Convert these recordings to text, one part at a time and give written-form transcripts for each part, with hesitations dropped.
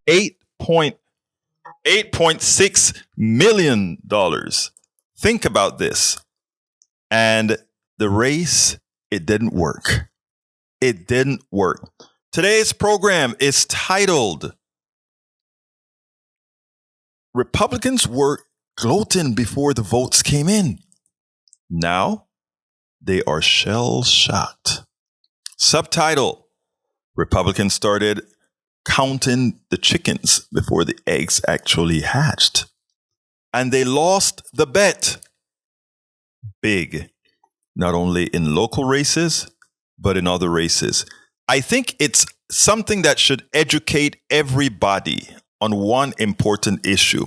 $8.6 million. Think about this. And the race, it didn't work. It didn't work. Today's program is titled Republicans Were Gloating Before the Votes Came In. Now they are shell-shocked. Subtitle: Republicans started counting the chickens before the eggs actually hatched. And they lost the bet. Big. Not only in local races, but in other races. I think it's something that should educate everybody on one important issue.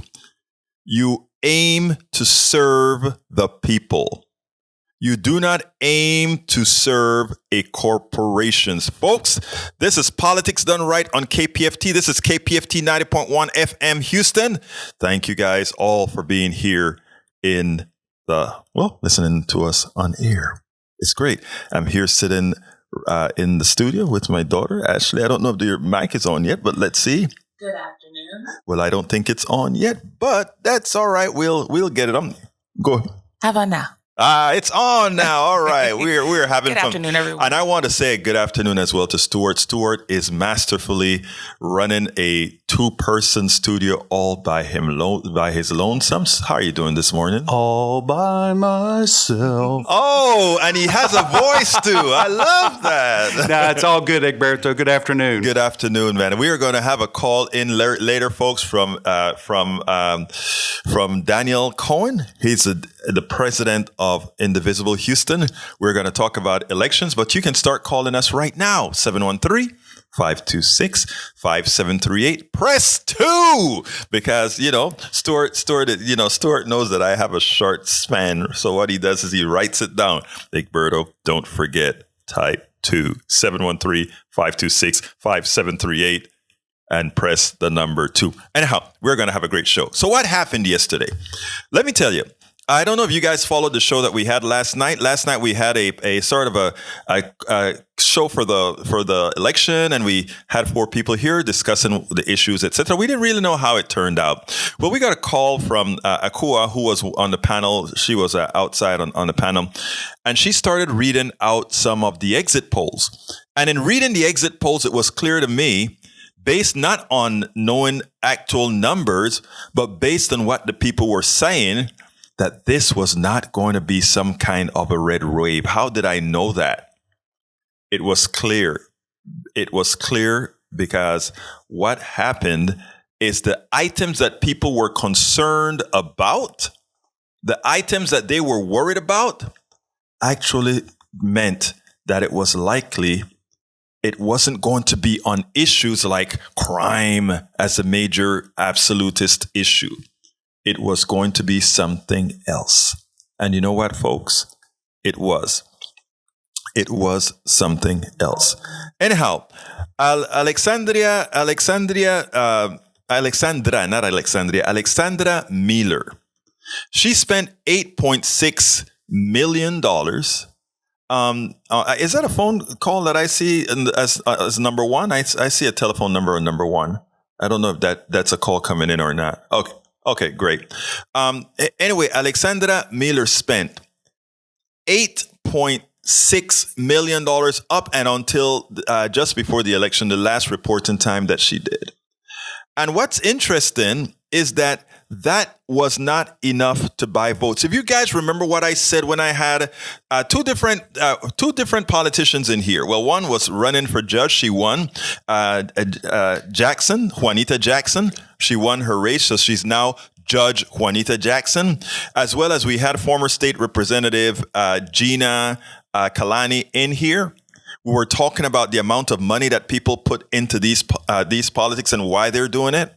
You aim to serve the people. You do not aim to serve a corporation. Folks, this is Politics Done Right on KPFT. This is KPFT 90.1 FM Houston. Thank you guys all for being here listening to us on air. It's great. I'm here sitting in the studio with my daughter, Ashley. I don't know if your mic is on yet, but let's see. Good afternoon. Well, I don't think it's on yet, but that's all right. We'll get it on. Go. How about now? It's on now. All right. We're having good fun. Good afternoon, everyone. And I want to say good afternoon as well to Stuart. Stuart is masterfully running a 2-person studio all by his lonesome. How are you doing this morning? All by myself. Oh, and he has a voice too. I love that. Nah, it's all good, Egberto. Good afternoon. Good afternoon, man. We are going to have a call in later, folks, from Daniel Cohen. He's the president of Indivisible Houston. We're going to talk about elections, but you can start calling us right now. 713-526-5738. Press 2 because, Stuart knows that I have a short span. So what he does is he writes it down. Egberto, don't forget, type 2, 713-526-5738. And press the number 2. Anyhow, we're going to have a great show. So what happened yesterday? Let me tell you. I don't know if you guys followed the show that we had last night. Last night we had a sort of a show for the election, and we had 4 people here discussing the issues, etc. We didn't really know how it turned out. Well, we got a call from Akua, who was on the panel. She was outside on the panel, and she started reading out some of the exit polls. And in reading the exit polls, it was clear to me, based not on knowing actual numbers, but based on what the people were saying, that this was not going to be some kind of a red wave. How did I know that? It was clear. It was clear because what happened is the items that people were concerned about, the items that they were worried about, actually meant that it was likely it wasn't going to be on issues like crime as a major absolutist issue. It was going to be something else. And you know what, folks? It was. It was something else. Anyhow, Alexandra Miller. She spent $8.6 million. Is that a phone call that I see as number 1? I see a telephone number on number 1. I don't know if that's a call coming in or not. Okay, great. Anyway, Alexandra Miller spent $8.6 million up and until just before the election, the last reporting time that she did. And what's interesting is that was not enough to buy votes. If you guys remember what I said when I had two different politicians in here. Well, one was running for judge. She won. Juanita Jackson. She won her race, so she's now Judge Juanita Jackson, as well as we had former state representative Gina Kalani in here. We were talking about the amount of money that people put into these politics and why they're doing it.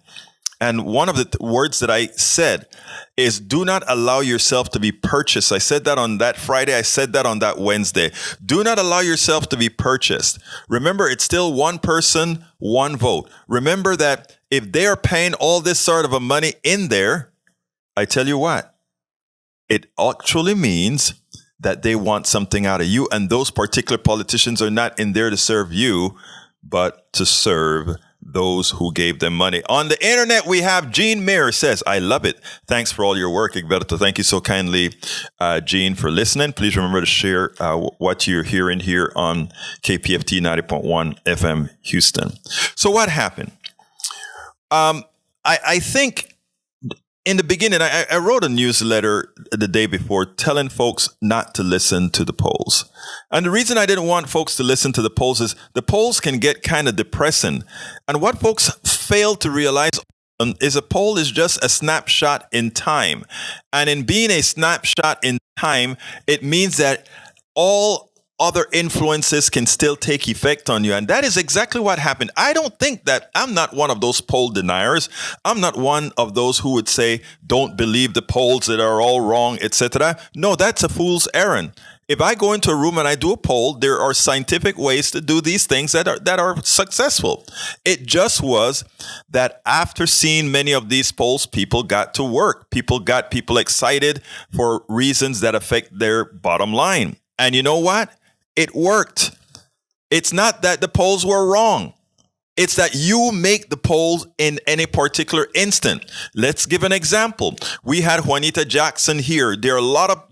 And one of the words that I said is, do not allow yourself to be purchased. I said that on that Friday. I said that on that Wednesday. Do not allow yourself to be purchased. Remember, it's still one person, one vote. Remember that if they are paying all this sort of a money in there, I tell you what, it actually means that they want something out of you. And those particular politicians are not in there to serve you, but to serve those who gave them money. On the internet, we have Jean Mayer says, I love it. Thanks for all your work, Egberto. Thank you so kindly, Jean, for listening. Please remember to share what you're hearing here on KPFT 90.1 FM Houston. So what happened? I think in the beginning, I wrote a newsletter the day before telling folks not to listen to the polls. And the reason I didn't want folks to listen to the polls is the polls can get kind of depressing. And what folks fail to realize is a poll is just a snapshot in time. And in being a snapshot in time, it means that all other influences can still take effect on you. And that is exactly what happened. I don't think that I'm not one of those poll deniers. I'm not one of those who would say, don't believe the polls that are all wrong, etc. No, that's a fool's errand. If I go into a room and I do a poll, there are scientific ways to do these things that are successful. It just was that after seeing many of these polls, people got to work. People got people excited for reasons that affect their bottom line. And you know what? It worked. It's not that the polls were wrong. It's that you make the polls in any particular instant. Let's give an example. We had Juanita Jackson here. There are a lot of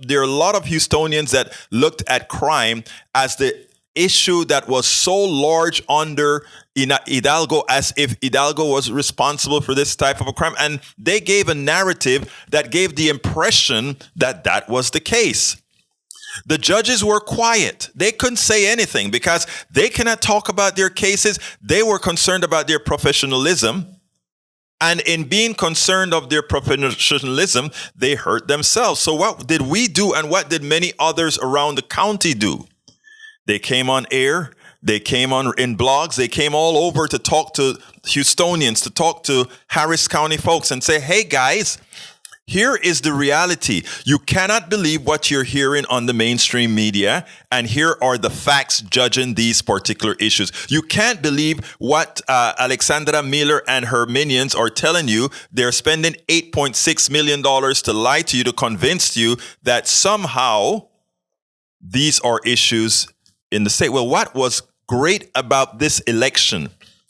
Houstonians that looked at crime as the issue that was so large under Hidalgo, as if Hidalgo was responsible for this type of a crime. And they gave a narrative that gave the impression that that was the case. The judges were quiet. They couldn't say anything because they cannot talk about their cases. They were concerned about their professionalism. And in being concerned of their professionalism, they hurt themselves. So what did we do, and what did many others around the county do? They came on air. They came on in blogs. They came all over to talk to Houstonians, to talk to Harris County folks and say, hey, guys, here is the reality. You cannot believe what you're hearing on the mainstream media, and here are the facts judging these particular issues. You can't believe what Alexandra Miller and her minions are telling you. They're spending $8.6 million to lie to you, to convince you that somehow these are issues in the state. Well, what was great about this election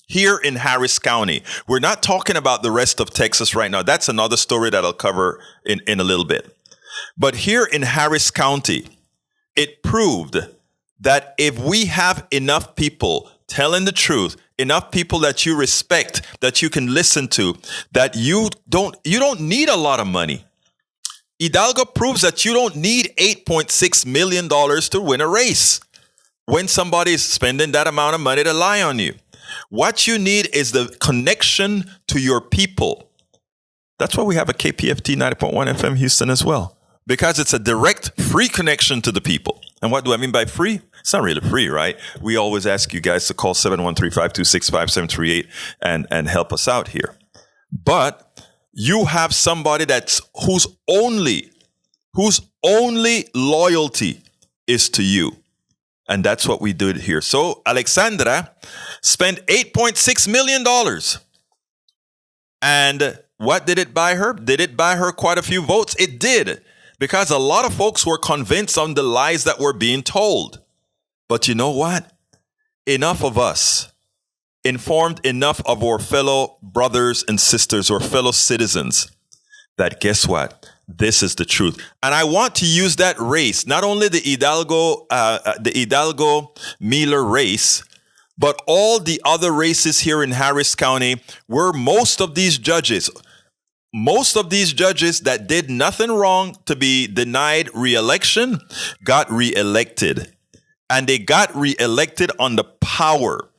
here in Harris County? We're not talking about the rest of Texas right now. That's another story that I'll cover in a little bit. But here in Harris County, it proved that if we have enough people telling the truth, enough people that you respect, that you can listen to, that you don't need a lot of money. Hidalgo proves that you don't need $8.6 million to win a race when somebody is spending that amount of money to lie on you. What you need is the connection to your people. That's why we have a KPFT 90.1 FM Houston as well, because it's a direct, free connection to the people. And what do I mean by free? It's not really free, right? We always ask you guys to call 713-526-5738 and help us out here. But you have somebody whose only loyalty is to you. And that's what we did here. So Alexandra spent $8.6 million. And what did it buy her? Did it buy her quite a few votes? It did. Because a lot of folks were convinced on the lies that were being told. But you know what? Enough of us informed enough of our fellow brothers and sisters or fellow citizens that guess what? This is the truth. And I want to use that race, not only the Hidalgo Miller race, but all the other races here in Harris County, where most of these judges that did nothing wrong to be denied re-election got re-elected. And they got re-elected on the power,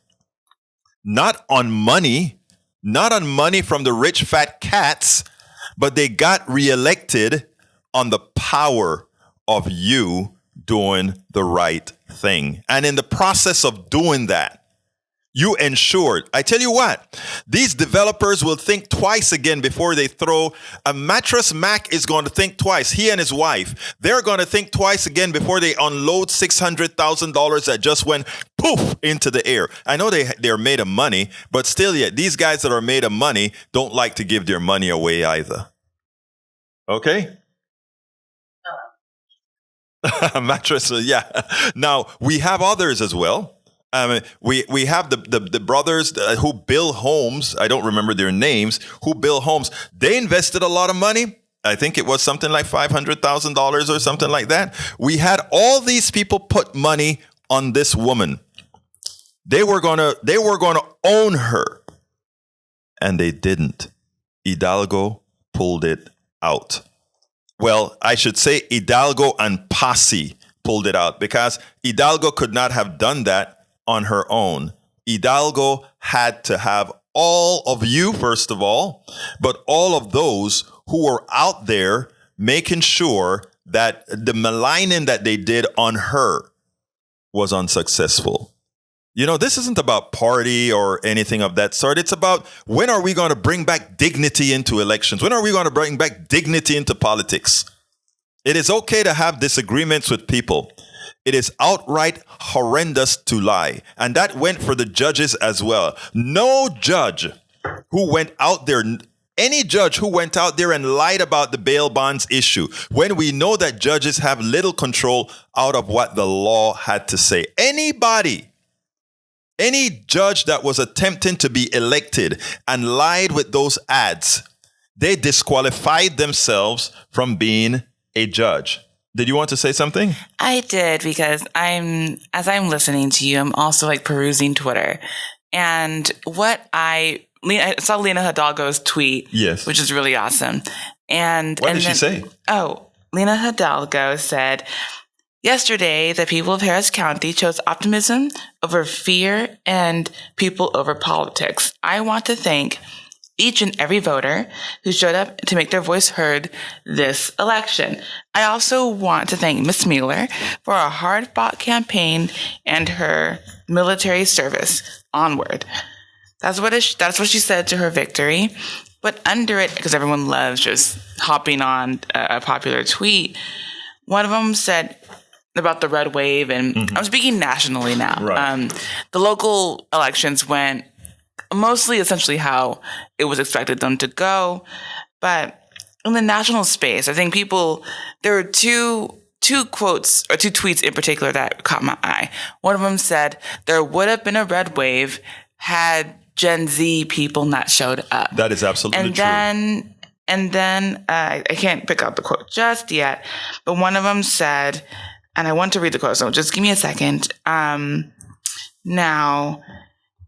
not on money from the rich fat cats, but they got reelected on the power of you doing the right thing. And in the process of doing that, you ensured. I tell you what, these developers will think twice again before they throw a mattress. Mac is going to think twice. He and his wife, they're going to think twice again before they unload $600,000 that just went poof into the air. I know they're made of money, but still yet, these guys that are made of money don't like to give their money away either. Okay? Mattress, yeah. Now, we have others as well. We have the brothers who build homes. I don't remember their names. Who build homes? They invested a lot of money. I think it was something like $500,000 or something like that. We had all these people put money on this woman. They were gonna own her, and they didn't. Hidalgo pulled it out. Well, I should say Hidalgo and Posse pulled it out, because Hidalgo could not have done that on her own. Hidalgo had to have all of you, first of all, but all of those who were out there making sure that the maligning that they did on her was unsuccessful. You know, this isn't about party or anything of that sort. It's about, when are we going to bring back dignity into elections? When are we going to bring back dignity into politics? It is okay to have disagreements with people. It is outright horrendous to lie. And that went for the judges as well. No judge who went out there, any judge who went out there and lied about the bail bonds issue, when we know that judges have little control out of what the law had to say. Any judge that was attempting to be elected and lied with those ads, they disqualified themselves from being a judge. Did you want to say something? I did, because as I'm listening to you, I'm also like perusing Twitter. And I saw Lena Hidalgo's tweet, yes, which is really awesome. And what did she say? Oh, Lena Hidalgo said, yesterday, the people of Harris County chose optimism over fear and people over politics. I want to thank each and every voter who showed up to make their voice heard this election. I also want to thank Ms. Mueller for a hard-fought campaign and her military service. Onward. That's what she said to her victory. But under it, because everyone loves just hopping on a popular tweet, one of them said about the red wave, and I'm speaking nationally now. Right. The local elections went mostly essentially how it was expected them to go. But in the national space, I think there were two quotes or two tweets in particular that caught my eye. One of them said, there would have been a red wave had Gen Z people not showed up. That is absolutely true. And then I can't pick out the quote just yet, but one of them said, and I want to read the quote, so just give me a second. Now,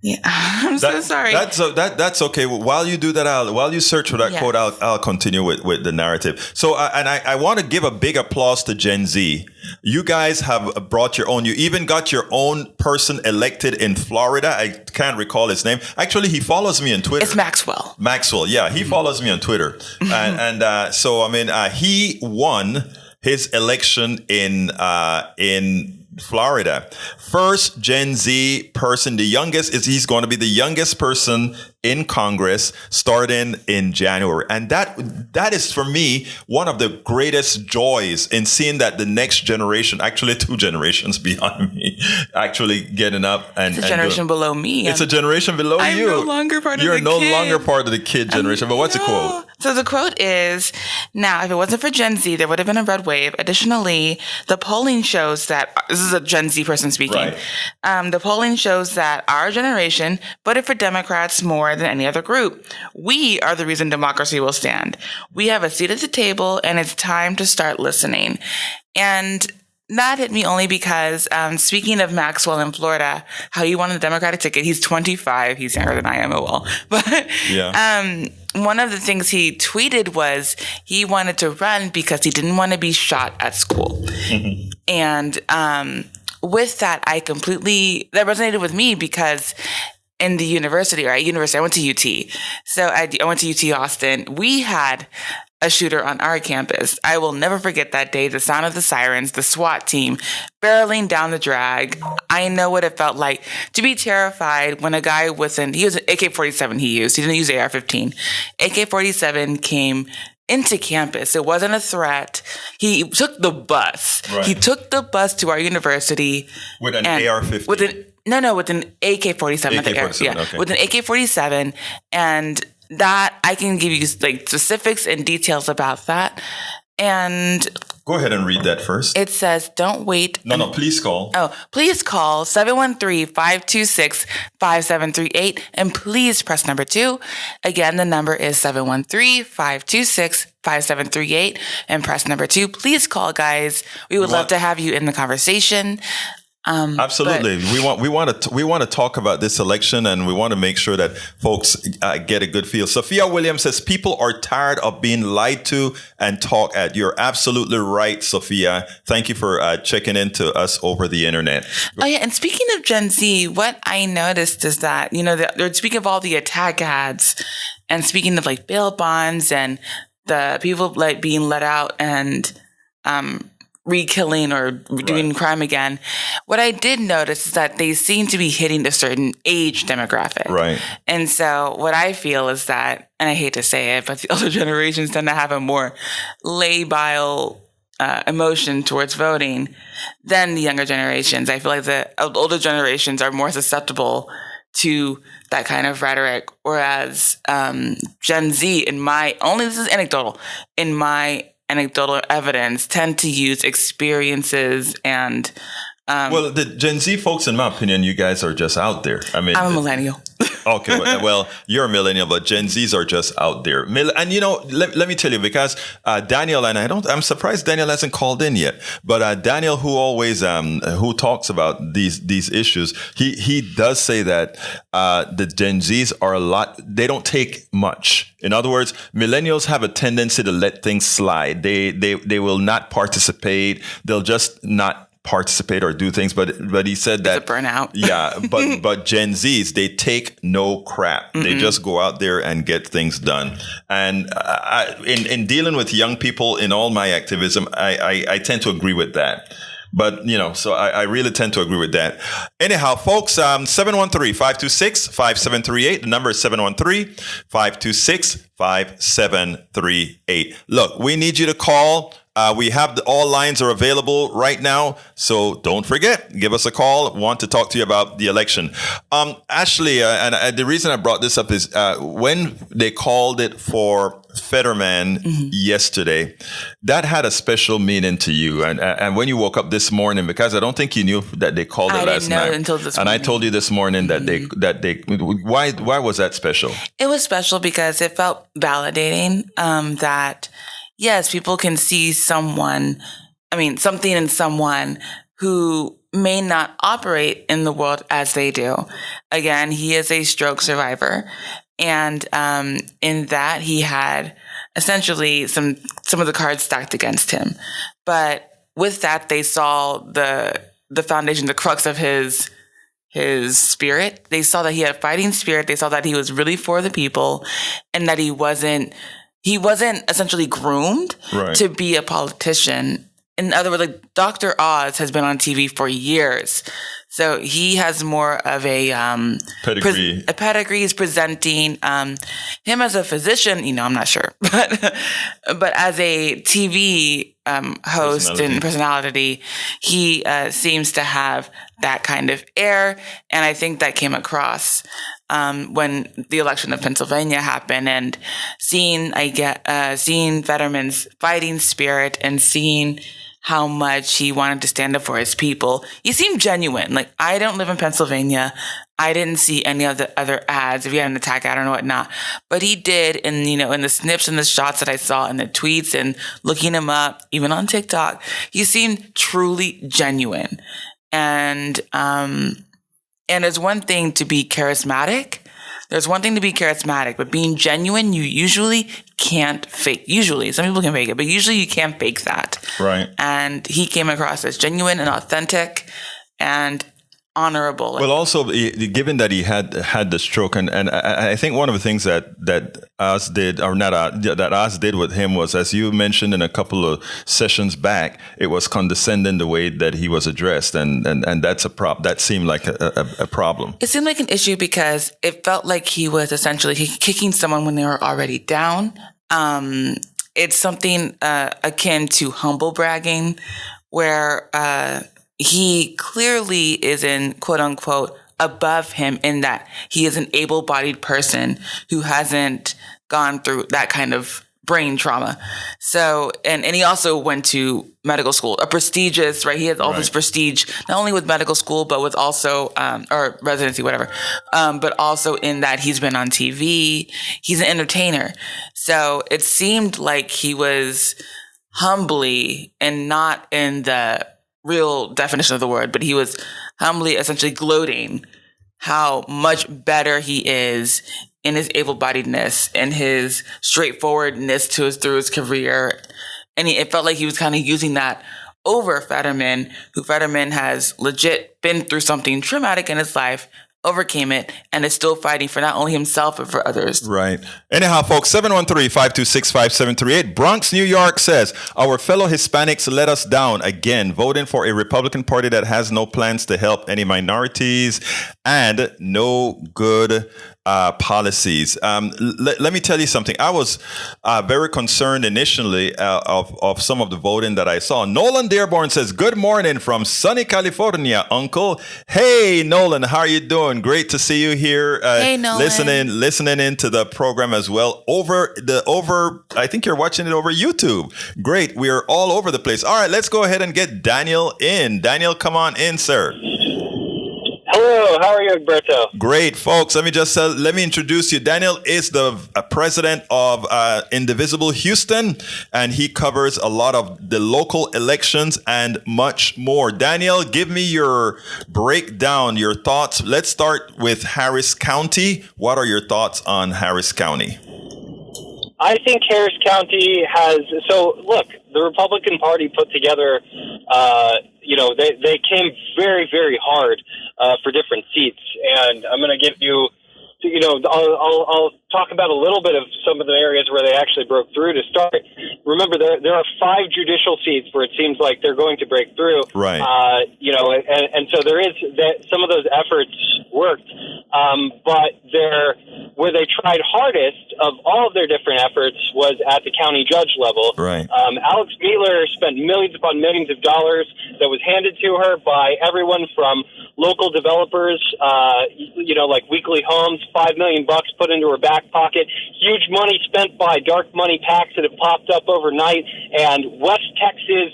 yeah, I'm so sorry. That's okay. While you do that, while you search for that quote, I'll continue with the narrative. So, I want to give a big applause to Gen Z. You guys have brought your own. You even got your own person elected in Florida. I can't recall his name. Actually, he follows me on Twitter. It's Maxwell. Maxwell, yeah, he follows me on Twitter, so I mean, he won his election in Florida. First Gen Z person, he's going to be the youngest person in Congress starting in January. And that is for me one of the greatest joys in seeing that the next generation, actually 2 generations beyond me, actually getting up and it's a generation below me. It's a generation below you. I'm no longer part of the You're kid. no longer part of the kid generation. But what's the quote? So the quote is, now, if it wasn't for Gen Z, there would have been a red wave. Additionally, the polling shows that, this is a Gen Z person speaking, right. The polling shows that our generation voted for Democrats more than any other group. We are the reason democracy will stand. We have a seat at the table, and it's time to start listening. And that hit me only because, speaking of Maxwell in Florida, how he won the Democratic ticket, he's 25. He's younger than I am, But one of the things he tweeted was he wanted to run because he didn't want to be shot at school. Mm-hmm. And with that, that resonated with me because in the university, I went to UT. So I went to UT Austin. We had a shooter on our campus. I will never forget that day, the sound of the sirens, the SWAT team barreling down the drag. I know what it felt like to be terrified when a guy he was an AK-47 he didn't use AR-15. AK-47 came into campus. It wasn't a threat. He took the bus. Right. He took the bus to our university. With an AR-15? With an AK-47. AK-47, with an AK-47, and that I can give you like specifics and details about that. And Go ahead and read that first. It says, don't wait. No, please call. Oh, please call 713-526-5738 and please press number 2. Again, the number is 713-526-5738 and press number 2. Please call, guys. We would love to have you in the conversation. Absolutely. We want to talk about this election, and we want to make sure that folks get a good feel. Sophia Williams says people are tired of being lied to and talked at. You're absolutely right, Sophia. Thank you for checking into us over the internet. Oh yeah, and speaking of Gen Z, what I noticed is that they're speaking of all the attack ads, and speaking of like bail bonds and the people like being let out and re-killing or doing crime again. What I did notice is that they seem to be hitting a certain age demographic. Right. And so what I feel is that, and I hate to say it, but the older generations tend to have a more labile emotion towards voting than the younger generations. I feel like the older generations are more susceptible to that kind of rhetoric, whereas Gen Z, this is anecdotal, in my anecdotal evidence, tend to use experiences and well, the Gen Z folks, in my opinion, you guys are just out there. I mean, I'm a millennial. Okay, well, you're a millennial, but Gen Zs are just out there. And let me tell you, because Daniel, and I'm surprised Daniel hasn't called in yet. But Daniel, who always who talks about these issues, he does say that the Gen Zs are they don't take much. In other words, millennials have a tendency to let things slide. They will not participate. They'll just not participate or do things, but he said that it's a burnout. Yeah, but Gen Zs, they take no crap. Mm-mm. They just go out there and get things done. And in dealing with young people in all my activism, I tend to agree with that. But, so I really tend to agree with that. Anyhow, folks, 713-526-5738. The number is 713-526-5738. Look, we need you to call. We have all lines are available right now. So don't forget, give us a call. Want to talk to you about the election. Ashley, and the reason I brought this up is when they called it for Fetterman yesterday, that had a special meaning to you. And when you woke up this morning, because I don't think you knew that they called it last night. I didn't know until this morning. And I told you this morning that why was that special? It was special because it felt validating that yes, people can see something in someone who may not operate in the world as they do. Again, he is a stroke survivor. And in that, he had essentially some of the cards stacked against him. But with that, they saw the foundation, the crux of his spirit. They saw that he had a fighting spirit. They saw that he was really for the people and that he wasn't essentially groomed to be a politician. In other words, like Dr. Oz has been on TV for years. So he has more of a pedigree. A pedigree. Is presenting him as a physician. I'm not sure, but as a TV host and personality, he seems to have that kind of air, and I think that came across when the election of Pennsylvania happened, and seeing Fetterman's fighting spirit and seeing how much he wanted to stand up for his people. He seemed genuine. Like, I don't live in Pennsylvania. I didn't see any of the other ads, if he had an attack ad or whatnot. But he did, in the snips and the shots that I saw and the tweets and looking him up, even on TikTok, he seemed truly genuine. And there's one thing to be charismatic. But being genuine, you usually can't fake. Usually, some people can fake it, but usually you can't fake that. Right. And he came across as genuine and authentic and honorable. Well, also, given that he had the stroke, and I think one of the things that Oz did, or not that Oz did with him was, as you mentioned in a couple of sessions back, it was condescending the way that he was addressed, and that's that seemed like a problem. It seemed like an issue because it felt like he was essentially kicking someone when they were already down. It's something akin to humble bragging, where he clearly isn't, quote unquote, above him in that he is an able-bodied person who hasn't gone through that kind of brain trauma. So, and he also went to medical school, a prestigious, right? He has all this prestige, not only with medical school, but with also, or residency, whatever. But also in that he's been on TV. He's an entertainer. So it seemed like he was humbly, and not in the real definition of the word, but he was humbly essentially gloating how much better he is in his able-bodiedness and his straightforwardness through his career. And it felt like he was kind of using that over Fetterman, who Fetterman has legit been through something traumatic in his life, overcame it, and is still fighting for not only himself, but for others. Right. Anyhow, folks, 713-526-5738. Bronx, New York says, our fellow Hispanics let us down again, voting for a Republican Party that has no plans to help any minorities and no good policies. Let me tell you something. I was very concerned initially of some of the voting that I saw. Nolan Dearborn says, good morning from sunny California, Uncle. Hey, Nolan, how are you doing? Great to see you here. Hey, Nolan. Listening into the program as well. I think you're watching it over YouTube. Great. We are all over the place. All right, let's go ahead and get Daniel in. Daniel, come on in, sir. Hello, how are you, Alberto? Great, folks. Let me introduce you. Daniel is the president of Indivisible Houston, and he covers a lot of the local elections and much more. Daniel, give me your breakdown, your thoughts. Let's start with Harris County. What are your thoughts on Harris County? I think Harris County look, the Republican Party put together, they came very, very hard for different seats. And I'm going to give you, I'll talk about a little bit of some of the areas where they actually broke through to start. Remember, there are 5 judicial seats where it seems like they're going to break through. Right. And so there is that some of those efforts worked. But where they tried hardest of all of their different efforts was at the county judge level. Right. Alex Beetler spent millions upon millions of dollars that was handed to her by everyone from local developers, like Weekly Homes, $5 million put into her back pocket, huge money spent by dark money PACs that have popped up overnight, and West Texas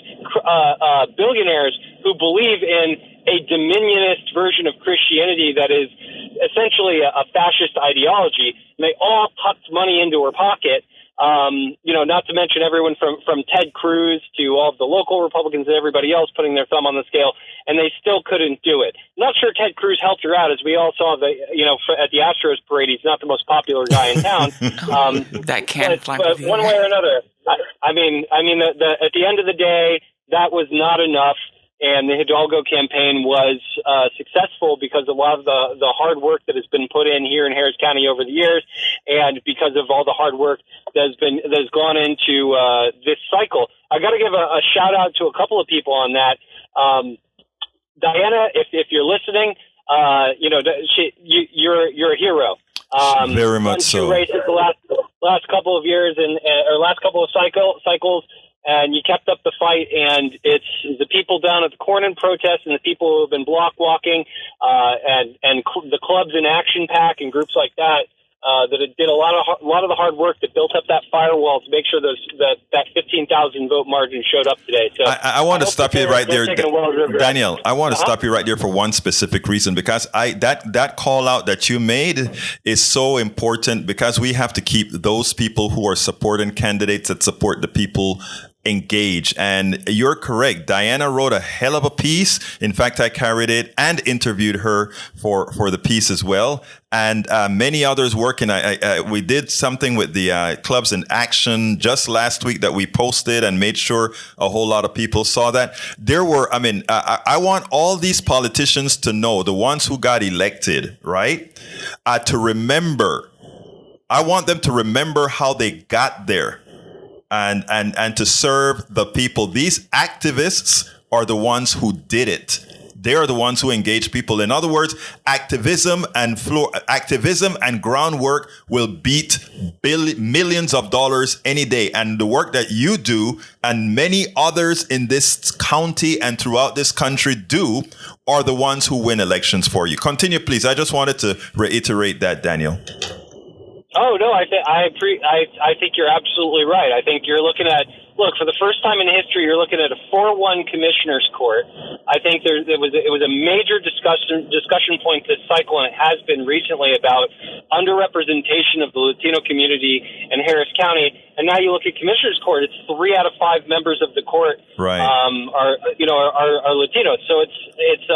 billionaires who believe in a dominionist version of Christianity that is essentially a fascist ideology. And they all tucked money into her pocket. Not to mention everyone from Ted Cruz to all of the local Republicans and everybody else putting their thumb on the scale, and they still couldn't do it. Not sure Ted Cruz helped her out, as we all saw at the Astros parade. He's not the most popular guy in town. That can't fly. But one way or another, at the end of the day, that was not enough. And the Hidalgo campaign was successful because a lot of the hard work that has been put in here in Harris County over the years, and because of all the hard work that has gone into this cycle. I got to give a shout out to a couple of people on that. Diana, if you're listening, you're a hero. Very much so. Races the last couple of years or last couple of cycles. And you kept up the fight, and it's the people down at the Cornyn protest and the people who have been block walking, and the clubs in Action Pack and groups like that that did a lot of the hard work that built up that firewall to make sure that 15,000 vote margin showed up today. So I want to stop you right there, Daniel. I want to stop you right there for one specific reason, because that call out that you made is so important, because we have to keep those people who are supporting candidates that support the people engage. And you're correct. Diana wrote a hell of a piece. In fact, I carried it and interviewed her for the piece as well. And many others working. We did something with the Clubs in Action just last week that we posted and made sure a whole lot of people saw that. I want all these politicians to know, the ones who got elected, right, to remember. I want them to remember how they got there. And to serve the people. These activists are the ones who did it. They are the ones who engage people. In other words, activism and groundwork will beat millions of dollars any day. And the work that you do and many others in this county and throughout this country do are the ones who win elections for you. Continue, please. I just wanted to reiterate that, Daniel. Oh no, I think you're absolutely right. I think you're looking at for the first time in history, you're looking at a 4-1 commissioners court. I think it was a major discussion point this cycle, and it has been recently about underrepresentation of the Latino community in Harris County. And now you look at commissioners court; it's 3 out of 5 members of the court Right. are Latinos. So it's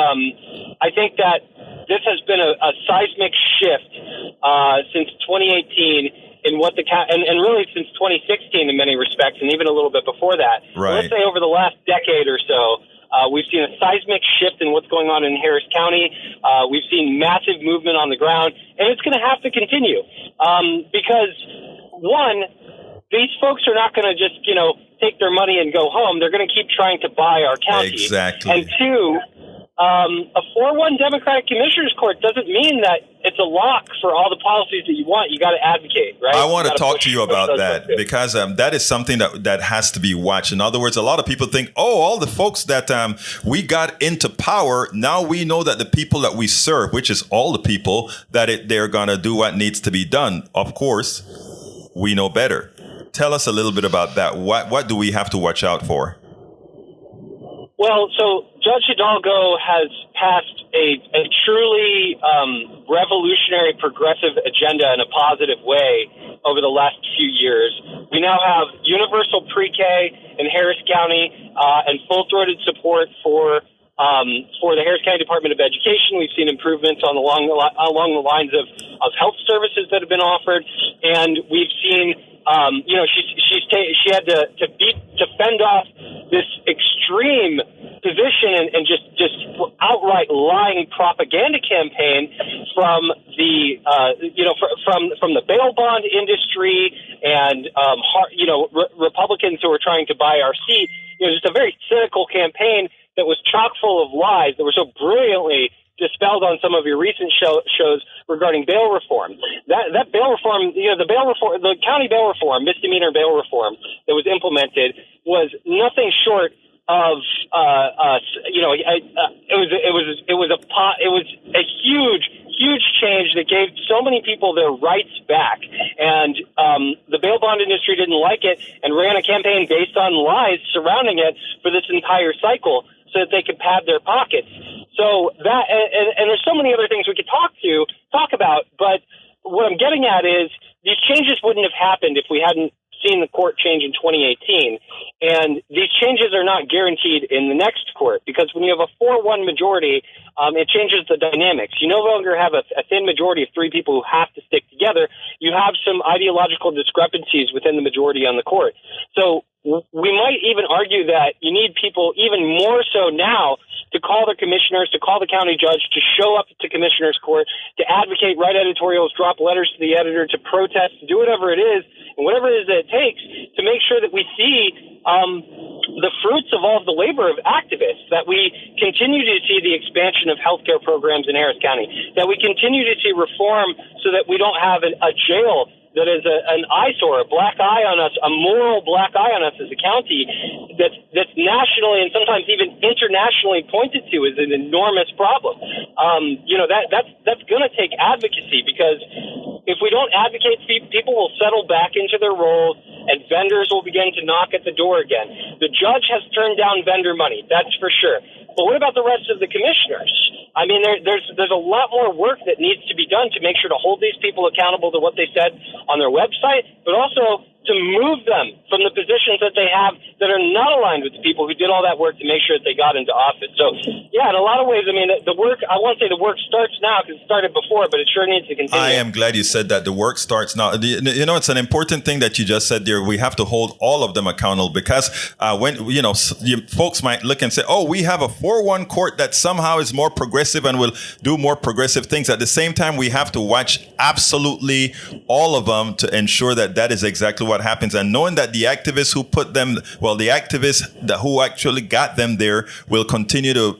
I think that this has been a seismic shift since 2018 in what and really since 2016 in many respects, and even a little bit before that. Right. Let's say over the last decade or so, we've seen a seismic shift in what's going on in Harris County. We've seen massive movement on the ground, and it's going to have to continue because, one, these folks are not going to just, take their money and go home. They're going to keep trying to buy our county. Exactly. And two, a 4-1 Democratic Commissioners Court doesn't mean that it's a lock for all the policies that you want. You got to advocate, right? I want to talk to you about that because that is something that has to be watched. In other words, a lot of people think, all the folks that we got into power, now we know that the people that we serve, which is all the people, that they're going to do what needs to be done. Of course, we know better. Tell us a little bit about that. What do we have to watch out for? Well, so Judge Hidalgo has passed a truly revolutionary progressive agenda in a positive way over the last few years. We now have universal pre-K in Harris County and full-throated support for the Harris County Department of Education. We've seen improvements along the lines of health services that have been offered, and we've seen she had to fend off this extreme position and just outright lying propaganda campaign from the from the bail bond industry and Republicans who were trying to buy our seat. Just a very cynical campaign that was chock full of lies that were so brilliantly dispelled on some of your recent shows regarding bail reform. That bail reform, the county bail reform, misdemeanor bail reform that was implemented was nothing short of it was a huge change that gave so many people their rights back, and the bail bond industry didn't like it and ran a campaign based on lies surrounding it for this entire cycle, so that they could pad their pockets. So that, and there's so many other things we could talk about, but what I'm getting at is these changes wouldn't have happened if we hadn't seen the court change in 2018. And these changes are not guaranteed in the next court, because when you have a 4-1 majority, it changes the dynamics. You no longer have a thin majority of 3 people who have to stick together. You have some ideological discrepancies within the majority on the court. So we might even argue that you need people even more so now to call their commissioners, to call the county judge, to show up to commissioners court, to advocate, write editorials, drop letters to the editor, to protest, to do whatever it is, and whatever it is that it takes to make sure that we see the fruits of all of the labor of activists, that we continue to see the expansion of healthcare programs in Harris County, that we continue to see reform so that we don't have a jail that is an eyesore, a black eye on us, a moral black eye on us as a county that's nationally and sometimes even internationally pointed to as an enormous problem. That's going to take advocacy, because if we don't advocate, people will settle back into their roles and vendors will begin to knock at the door again. The judge has turned down vendor money, that's for sure. But what about the rest of the commissioners? I mean, there's a lot more work that needs to be done to make sure to hold these people accountable to what they said on their website, but also to move them from the positions that they have that are not aligned with the people who did all that work to make sure that they got into office. So, yeah, in a lot of ways, I mean, the work, I won't say the work starts now because it started before, but it sure needs to continue. I am glad you said that the work starts now. It's an important thing that you just said there. We have to hold all of them accountable, because when, folks might look and say, we have a 4-1 court that somehow is more progressive and will do more progressive things. At the same time, we have to watch absolutely all of them to ensure that that is exactly what happens, and knowing that the activists who put them, the activists who actually got them there will continue to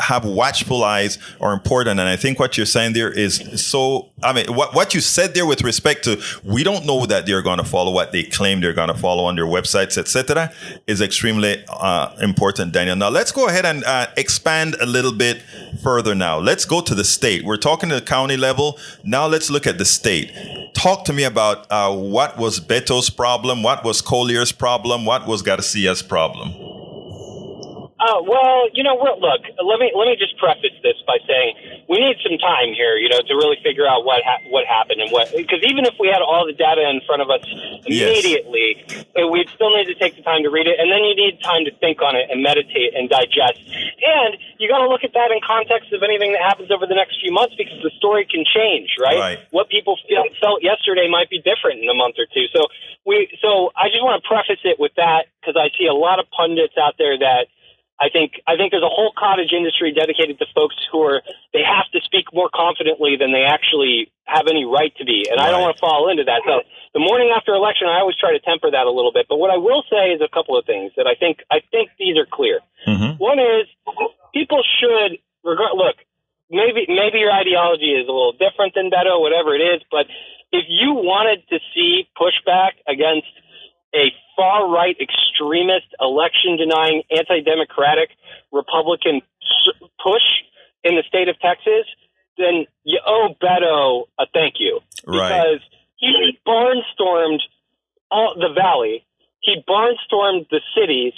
have watchful eyes are important. And I think what you're saying there is so I mean, what you said there with respect to, we don't know that they're going to follow what they claim they're going to follow on their websites, etc., is extremely important, Daniel. Now, let's go ahead and expand a little bit further now. Let's go to the state. We're talking to the county level. Now, let's look at the state. Talk to me about what was Beto's problem, what was Collier's problem, what was Garcia's problem. Well, look. Let me just preface this by saying we need some time here, to really figure out what happened and because even if we had all the data in front of us immediately, we'd still need to take the time to read it, and then you need time to think on it and meditate and digest. And you got to look at that in context of anything that happens over the next few months, because the story can change, right? What people felt yesterday might be different in a month or two. So I just want to preface it with that, because I see a lot of pundits out there that I think there's a whole cottage industry dedicated to folks they have to speak more confidently than they actually have any right to be. And I don't want to fall into that. So the morning after election, I always try to temper that a little bit. But what I will say is a couple of things that I think these are clear. Mm-hmm. One is people should look, maybe your ideology is a little different than Beto, whatever it is. But if you wanted to see pushback against a far-right extremist, election-denying, anti-democratic Republican push in the state of Texas, then you owe Beto a thank you. Right. Because he barnstormed the valley, he barnstormed the cities,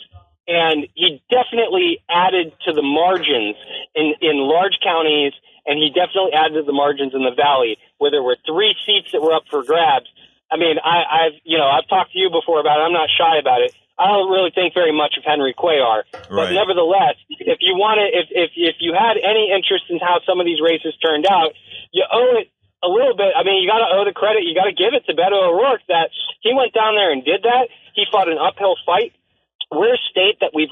and he definitely added to the margins in large counties, and he definitely added to the margins in the valley, where there were 3 seats that were up for grabs. I mean, I've talked to you before about it. I'm not shy about it. I don't really think very much of Henry Cuellar, but nevertheless, if you had any interest in how some of these races turned out, you owe it a little bit. I mean, you got to owe the credit. You got to give it to Beto O'Rourke that he went down there and did that. He fought an uphill fight. We're a state that we've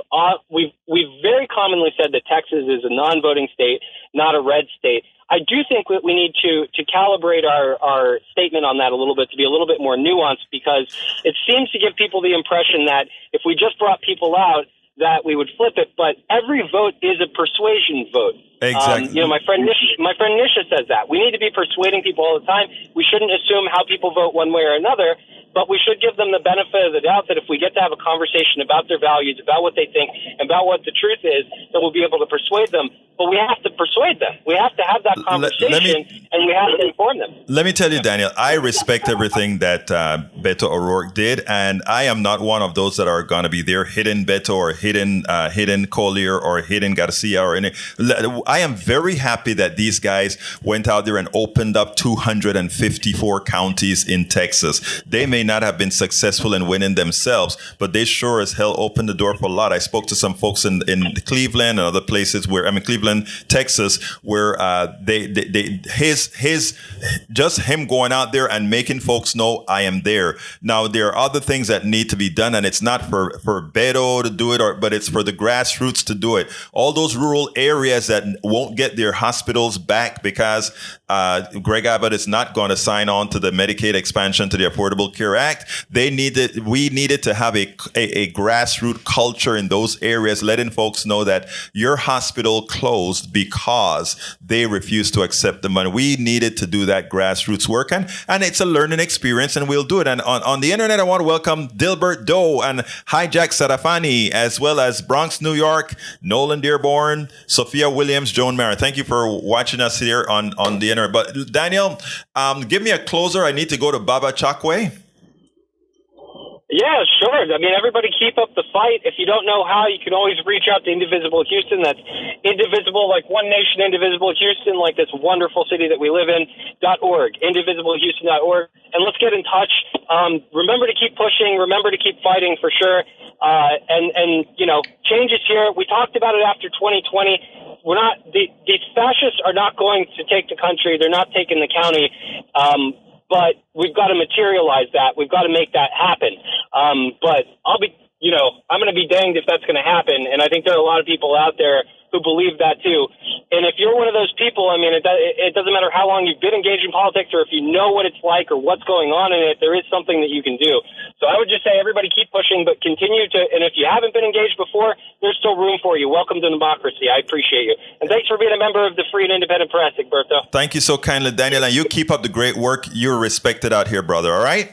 very commonly said that Texas is a non-voting state, not a red state. I do think that we need to calibrate our statement on that a little bit, to be a little bit more nuanced, because it seems to give people the impression that if we just brought people out, that we would flip it. But every vote is a persuasion vote. Exactly. My friend Nisha says that we need to be persuading people all the time. We shouldn't assume how people vote one way or another, but we should give them the benefit of the doubt that if we get to have a conversation about their values, about what they think, about what the truth is, then we'll be able to persuade them. But we have to persuade them. We have to have that conversation, and we have to inform them. Let me tell you, Daniel, I respect everything that Beto O'Rourke did, and I am not one of those that are going to be there hidden Beto or hidden Collier or hidden Garcia or any. I am very happy that these guys went out there and opened up 254 counties in Texas. They may not have been successful in winning themselves, but they sure as hell opened the door for a lot. I spoke to some folks in Cleveland and other places Cleveland, Texas, where just him going out there and making folks know I am there. Now, there are other things that need to be done, and it's not for Beto to do it, but it's for the grassroots to do it. All those rural areas that won't get their hospitals back because Greg Abbott is not going to sign on to the Medicaid expansion to the Affordable Care Act. We needed to have a grassroots culture in those areas, letting folks know that your hospital closed because they refused to accept the money. We needed to do that grassroots work, and it's a learning experience, and we'll do it. And on the internet, I want to welcome Dilbert Doe and Hijack Sarafani, as well as Bronx, New York, Nolan Dearborn, Sophia Williams, Joan Mara. Thank you for watching us here on the internet. But Daniel, give me a closer. I need to go to Baba Chakwe. Yeah, sure. I mean, everybody keep up the fight. If you don't know how, you can always reach out to Indivisible Houston. That's indivisible, like one nation, indivisible Houston, like this wonderful city that we live in, .org, indivisiblehouston.org. And let's get in touch. Remember to keep pushing. Remember to keep fighting for sure. And change is here. We talked about it after 2020. We're not, these fascists are not going to take the country. They're not taking the county. But we've got to materialize that. We've got to make that happen. But I'm going to be danged if that's going to happen. And I think there are a lot of people out there who believe that too. And if you're one of those people, I mean, it doesn't matter how long you've been engaged in politics or if you know what it's like or what's going on in it, there is something that you can do. So I would just say everybody keep pushing, but continue to, and if you haven't been engaged before, there's still room for you. Welcome to democracy. I appreciate you. And thanks for being a member of the Free and Independent Press, Egberto. Thank you so kindly, Daniel. And you keep up the great work. You're respected out here, brother. All right?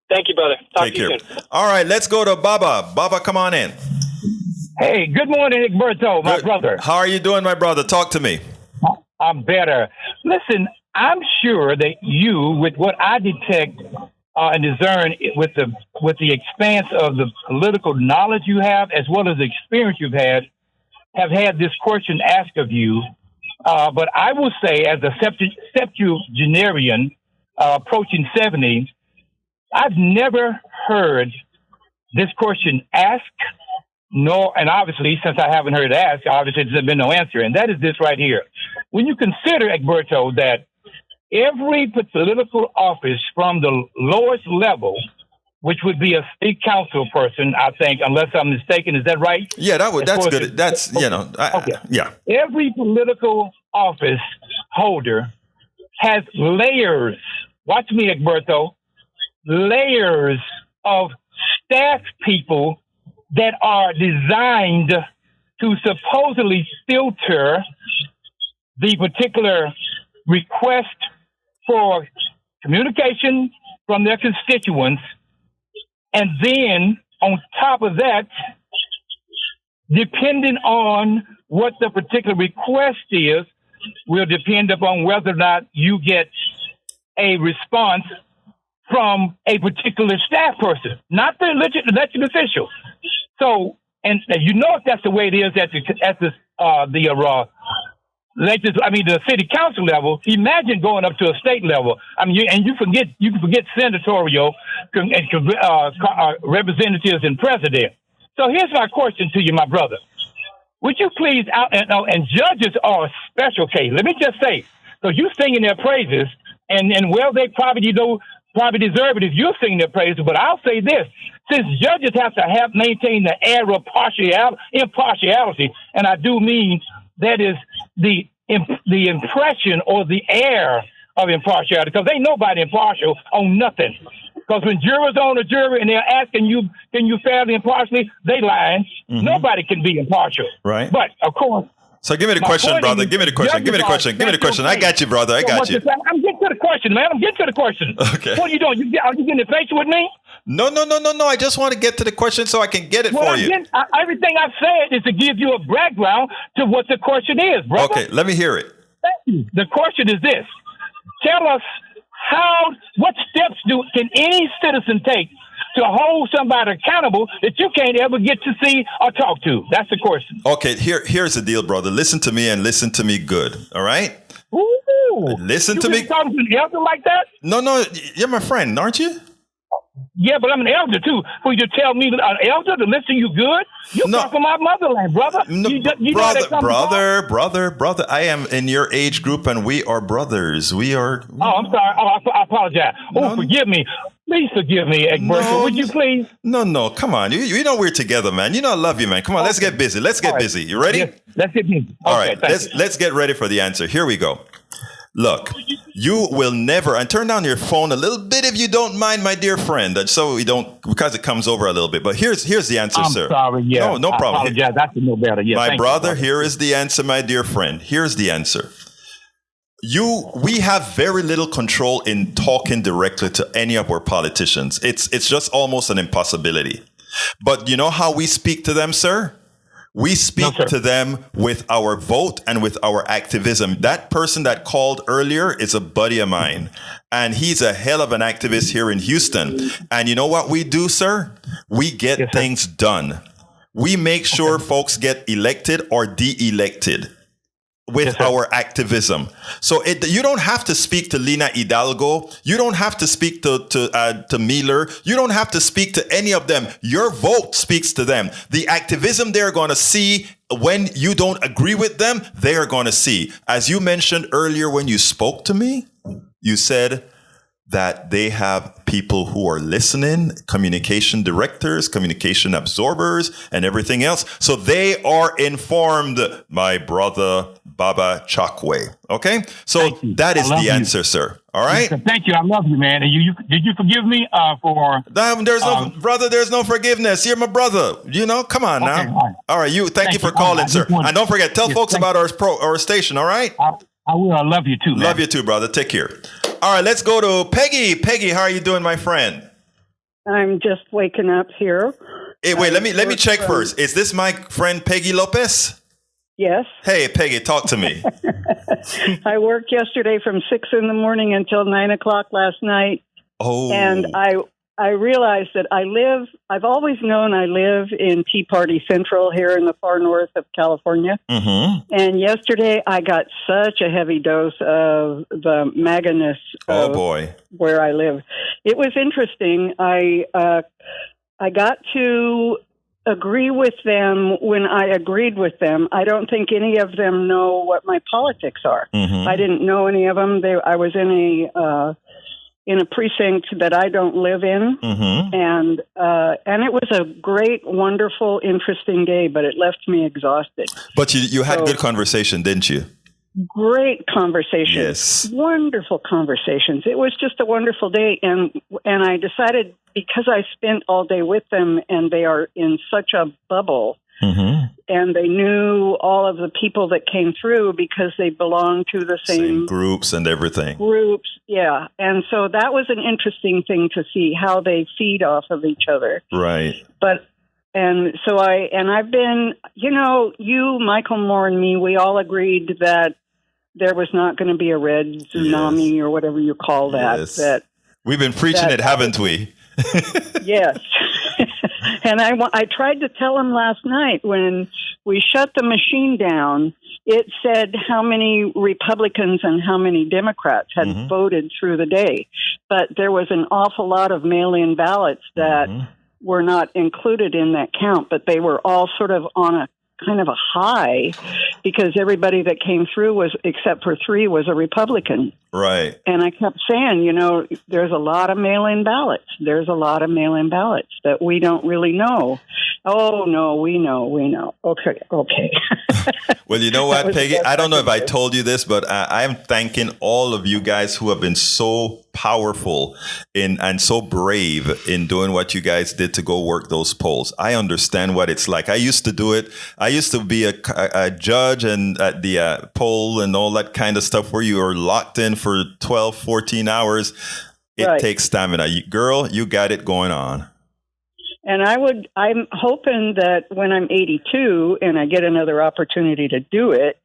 Thank you, brother. Talk Take to you care. soon. All right, let's go to Baba. Baba, come on in. Hey, good morning, Egberto, my brother. How are you doing, my brother? Talk to me. I'm better. Listen, I'm sure that you, with what I detect and discern with the expanse of the political knowledge you have, as well as the experience you've had, have had this question asked of you. But I will say, as a septuagenarian approaching 70, I've never heard this question asked, and obviously, since I haven't heard it asked, obviously there's been no answer. And that is this right here. When you consider, Egberto, that every political office from the lowest level, which would be a state council person, I think, unless I'm mistaken, is that right? Yeah, that's good. That's, Okay. Yeah. Every political office holder has layers. Watch me, Egberto. Layers of staff people that are designed to supposedly filter the particular request for communication from their constituents. And then on top of that, depending on what the particular request is, will depend upon whether or not you get a response from a particular staff person, not the elected official. So, and you know if that's the way it is at the city council level. Imagine going up to a state level. I mean, you can forget senatorial and representatives and president. So here's my question to you, my brother. Would you please and judges are a special case. Let me just say, so you singing their praises, and well, they probably deserve it if you're singing their praises. But I'll say this: since judges have to maintain the air of impartiality, and I do mean that is the impression or the air of impartiality, because ain't nobody impartial on nothing. Because when jurors on a jury and they're asking you, can you fairly impartially, they lying. Mm-hmm. Nobody can be impartial. Right. But of course. So give me the question, brother. Give me the question. I got you, brother. I got you. I'm getting to the question, man. Okay. What are you doing? Are you getting impatient with me? No. I just want to get to the question so I can get it for you. Everything I've said is to give you a background to what the question is, brother. Okay, let me hear it. Thank you. The question is this. Tell us what steps can any citizen take to hold somebody accountable that you can't ever get to see or talk to? That's the question. Okay, here's the deal, brother. Listen to me and listen to me good. All right? Ooh. Listen to me. You talking to an elder like that? No, you're my friend, aren't you? Yeah, but I'm an elder too. For you to tell me an elder to listen to you good? You come from my motherland, brother. No, brother. I am in your age group, and we are brothers. We are. Oh, I'm sorry. Oh, I apologize. Forgive me. Please forgive me, Egberto. Would you please? No. Come on. You know we're together, man. You know I love you, man. Come on, let's get busy. Busy. You ready? Yes, let's get busy. All right. Let's get ready for the answer. Here we go. Look, you will never, and turn down your phone a little bit if you don't mind, my dear friend, so we don't, because it comes over a little bit. But here's the answer, sir. I'm sorry, yeah. No problem. I apologize. I should know better. Yeah, my brother, here is the answer, my dear friend. Here's the answer. We have very little control in talking directly to any of our politicians. It's just almost an impossibility. But you know how we speak to them, sir? We speak to them with our vote and with our activism. That person that called earlier is a buddy of mine, and he's a hell of an activist here in Houston. And you know what we do, sir? We get things done. We make sure folks get elected or de-elected with our activism. So you don't have to speak to Lina Hidalgo. You don't have to speak to Miller. You don't have to speak to any of them. Your vote speaks to them. The activism they're going to see when you don't agree with them, they are going to see. As you mentioned earlier when you spoke to me, you said, that they have people who are listening, communication directors, communication absorbers, and everything else. So they are informed, my brother Baba Chakwe. Okay? So that is the answer, sir. All right? Thank you. I love you, man. And did you forgive me for... There's no, brother, there's no forgiveness. You're my brother. You know, come on now. Okay, all right. Thank you for calling, sir. And don't forget, tell folks about our station, all right? I will. I love you too, man. Love you too, brother. Take care. All right, let's go to Peggy. Peggy, how are you doing, my friend? I'm just waking up here. Hey, wait, let me check first. Is this my friend Peggy Lopez? Yes. Hey, Peggy, talk to me. I worked yesterday from 6 in the morning until 9 o'clock last night. Oh. And I realized that I've always known I live in Tea Party Central here in the far north of California. Mm-hmm. And yesterday I got such a heavy dose of the MAGA-ness of where I live. It was interesting. I got to agree with them when I agreed with them. I don't think any of them know what my politics are. Mm-hmm. I didn't know any of them. I was in a precinct that I don't live in, mm-hmm. and it was a great, wonderful, interesting day, but it left me exhausted. But you had good conversation, didn't you? Great conversations. Yes. Wonderful conversations. It was just a wonderful day, and I decided, because I spent all day with them and they are in such a bubble, mm-hmm. and they knew all of the people that came through because they belonged to the same groups and everything. Groups, yeah. And so that was an interesting thing to see how they feed off of each other. Right. I've been, you, Michael Moore, and me, we all agreed that there was not going to be a red tsunami or whatever you call that. Yes. That we've been preaching it, haven't we? Yes. And I tried to tell him last night when we shut the machine down, it said how many Republicans and how many Democrats had mm-hmm. voted through the day. But there was an awful lot of mail-in ballots that mm-hmm. were not included in that count, but they were all sort of on a kind of a high because everybody that came through except for 3 was a Republican. Right. And I kept saying, there's a lot of mail-in ballots. There's a lot of mail-in ballots that we don't really know. Oh, no, we know. Okay. Well, you know what, Peggy? I don't know if I told you this, but I am thanking all of you guys who have been so powerful and so brave in doing what you guys did to go work those polls. I understand what it's like. I used to do it. I used to be a judge and at the poll and all that kind of stuff where you are locked in for 12, 14 hours. It takes stamina. Girl, you got it going on. And I'm hoping that when I'm 82 and I get another opportunity to do it,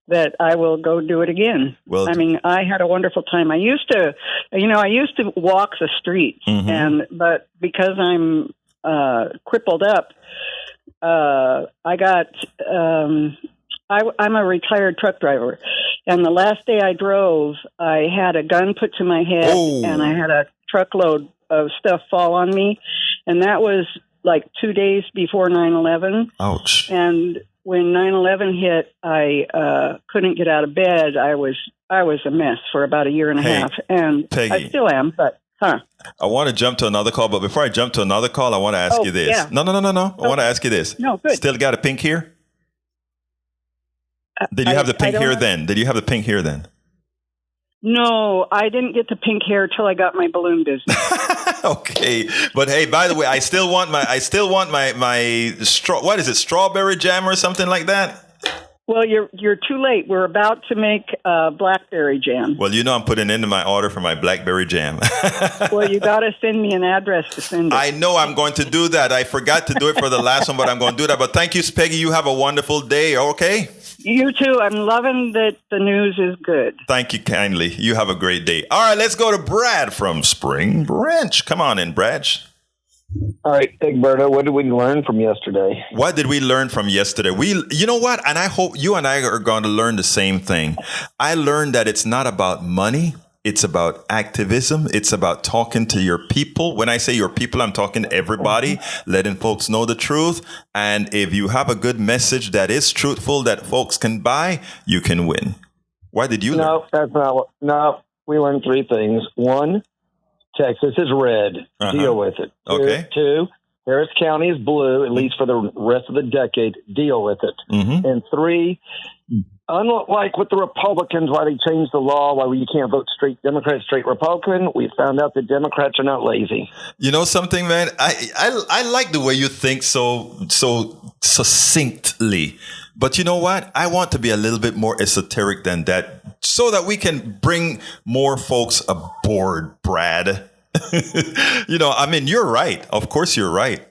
that I will go do it again. Well, I mean, I had a wonderful time. I used to walk the streets, mm-hmm. but because I'm crippled up, I'm a retired truck driver. And the last day I drove, I had a gun put to my head and I had a truckload of stuff fall on me. And that was like 2 days before 9/11. Ouch. And when 9/11 hit, I couldn't get out of bed. I was a mess for about a year and a half. And Peggy, I still am, but I want to jump to another call, but before I jump to another call, I want to ask you this. Yeah. No. I want to ask you this. No, good. Still got a pink hair? Did you have the pink hair then? Did you have the pink hair then? No, I didn't get the pink hair till I got my balloon business. Okay, but hey, by the way, I still want my what is it, strawberry jam or something like that? Well, you're too late. We're about to make blackberry jam. Well, I'm putting into my order for my blackberry jam. Well, you got to send me an address to send it. I know I'm going to do that. I forgot to do it for the last one, but I'm going to do that. But thank you, Peggy. You have a wonderful day. Okay. You too. I'm loving that the news is good. Thank you kindly. You have a great day. All right, let's go to Brad from Spring Branch. Come on in, Brad. All right, Egberto, what did we learn from yesterday? What did we learn from yesterday? You know what? And I hope you and I are going to learn the same thing. I learned that it's not about money. It's about activism. It's about talking to your people. When I say your people, I'm talking to everybody, letting folks know the truth. And if you have a good message that is truthful, that folks can buy, you can win. Why did you learn? No, that's not what. No, we learned 3 things. 1, Texas is red. Deal with it. Okay. Two, Harris County is blue, at least for the rest of the decade. Deal with it. And three, unlike with the Republicans, why they changed the law, why you can't vote straight Democrat, straight Republican, we found out that Democrats are not lazy. You know something, man? I like the way you think so succinctly. But you know what? I want to be a little bit more esoteric than that so that we can bring more folks aboard, Brad. You're right. Of course, you're right.